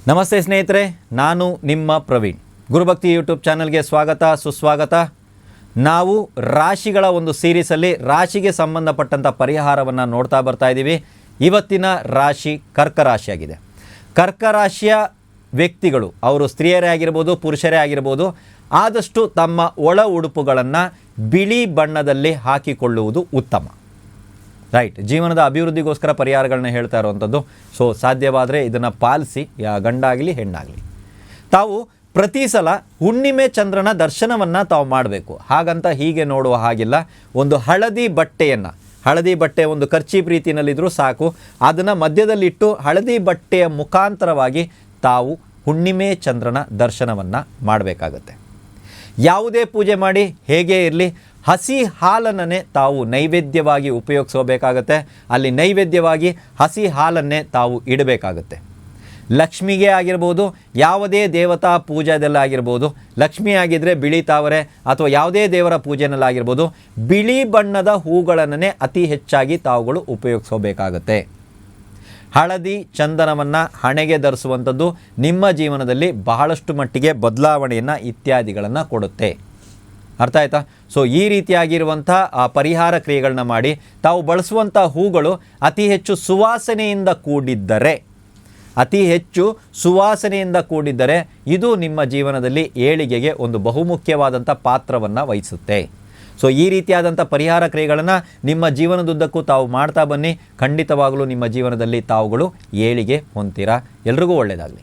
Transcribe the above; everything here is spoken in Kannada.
ನಮಸ್ತೆ ಸ್ನೇಹಿತರೆ, ನಾನು ನಿಮ್ಮ ಪ್ರವೀಣ್. ಗುರುಭಕ್ತಿ ಯೂಟ್ಯೂಬ್ ಚಾನಲ್ಗೆ ಸ್ವಾಗತ ಸುಸ್ವಾಗತ. ನಾವು ರಾಶಿಗಳ ಒಂದು ಸೀರೀಸಲ್ಲಿ ರಾಶಿಗೆ ಸಂಬಂಧಪಟ್ಟಂಥ ಪರಿಹಾರವನ್ನು ನೋಡ್ತಾ ಬರ್ತಾ ಇದ್ದೀವಿ. ಇವತ್ತಿನ ರಾಶಿ ಕರ್ಕ ರಾಶಿಯಾಗಿದೆ. ಕರ್ಕ ರಾಶಿಯ ವ್ಯಕ್ತಿಗಳು, ಅವರು ಸ್ತ್ರೀಯರೇ ಆಗಿರ್ಬೋದು ಪುರುಷರೇ ಆಗಿರ್ಬೋದು, ಆದಷ್ಟು ತಮ್ಮ ಒಳ ಉಡುಪುಗಳನ್ನು ಬಿಳಿ ಬಣ್ಣದಲ್ಲಿ ಹಾಕಿಕೊಳ್ಳುವುದು ಉತ್ತಮ. ರೈಟ್, ಜೀವನದ ಅಭಿವೃದ್ಧಿಗೋಸ್ಕರ ಪರಿಹಾರಗಳನ್ನ ಹೇಳ್ತಾ ಇರುವಂಥದ್ದು. ಸೊ ಸಾಧ್ಯವಾದರೆ ಇದನ್ನು ಪಾಲಿಸಿ, ಗಂಡಾಗಲಿ ಹೆಣ್ಣಾಗಲಿ. ತಾವು ಪ್ರತಿ ಸಲ ಹುಣ್ಣಿಮೆ ಚಂದ್ರನ ದರ್ಶನವನ್ನು ತಾವು ಮಾಡಬೇಕು. ಹಾಗಂತ ಹೀಗೆ ನೋಡುವ ಹಾಗಿಲ್ಲ. ಒಂದು ಹಳದಿ ಬಟ್ಟೆ ಒಂದು ಕರ್ಚೀಪ್ ರೀತಿಯಲ್ಲಿದ್ದರೂ ಸಾಕು, ಅದನ್ನು ಮಧ್ಯದಲ್ಲಿಟ್ಟು ಹಳದಿ ಬಟ್ಟೆಯ ಮುಖಾಂತರವಾಗಿ ತಾವು ಹುಣ್ಣಿಮೆ ಚಂದ್ರನ ದರ್ಶನವನ್ನು ಮಾಡಬೇಕಾಗತ್ತೆ. ಯಾವುದೇ ಪೂಜೆ ಮಾಡಿ ಹೇಗೆ ಇರಲಿ, ಹಸಿ ಹಾಲನ್ನೇ ತಾವು ನೈವೇದ್ಯವಾಗಿ ಉಪಯೋಗಿಸಬೇಕಾಗತ್ತೆ. ಅಲ್ಲಿ ನೈವೇದ್ಯವಾಗಿ ಹಸಿ ಹಾಲನ್ನೇ ತಾವು ಇಡಬೇಕಾಗತ್ತೆ. ಲಕ್ಷ್ಮಿಗೆ ಆಗಿರ್ಬೋದು, ಯಾವುದೇ ದೇವತಾ ಪೂಜೆದೆಲ್ಲ ಆಗಿರ್ಬೋದು, ಲಕ್ಷ್ಮಿ ಆಗಿದ್ದರೆ ಬಿಳಿ ತಾವರೆ ಅಥವಾ ಯಾವುದೇ ದೇವರ ಪೂಜೆನಲ್ಲಾಗಿರ್ಬೋದು, ಬಿಳಿ ಬಣ್ಣದ ಹೂಗಳನ್ನೇ ಅತಿ ಹೆಚ್ಚಾಗಿ ತಾವುಗಳು ಉಪಯೋಗಿಸಬೇಕಾಗತ್ತೆ. ಹಳದಿ ಚಂದನವನ್ನು ಹಣೆಗೆ ಧರಿಸುವಂಥದ್ದು ನಿಮ್ಮ ಜೀವನದಲ್ಲಿ ಬಹಳಷ್ಟು ಮಟ್ಟಿಗೆ ಬದಲಾವಣೆಯನ್ನು ಇತ್ಯಾದಿಗಳನ್ನು ಕೊಡುತ್ತೆ. ಅರ್ಥ ಆಯ್ತಾ? ಸೊ ಈ ರೀತಿಯಾಗಿರುವಂಥ ಪರಿಹಾರ ಕ್ರಿಯೆಗಳನ್ನ ಮಾಡಿ ತಾವು ಬಳಸುವಂಥ ಹೂಗಳು ಅತಿ ಹೆಚ್ಚು ಸುವಾಸನೆಯಿಂದ ಕೂಡಿದ್ದರೆ ಇದು ನಿಮ್ಮ ಜೀವನದಲ್ಲಿ ಏಳಿಗೆಗೆ ಒಂದು ಬಹುಮುಖ್ಯವಾದಂಥ ಪಾತ್ರವನ್ನು ವಹಿಸುತ್ತೆ. ಸೊ ಈ ರೀತಿಯಾದಂಥ ಪರಿಹಾರ ಕ್ರಿಯೆಗಳನ್ನು ನಿಮ್ಮ ಜೀವನದುದ್ದಕ್ಕೂ ತಾವು ಮಾಡ್ತಾ ಬನ್ನಿ. ಖಂಡಿತವಾಗಲೂ ನಿಮ್ಮ ಜೀವನದಲ್ಲಿ ತಾವುಗಳು ಏಳಿಗೆ ಹೊಂದ್ತೀರಾ. ಎಲ್ರಿಗೂ ಒಳ್ಳೆಯದಾಗಲಿ.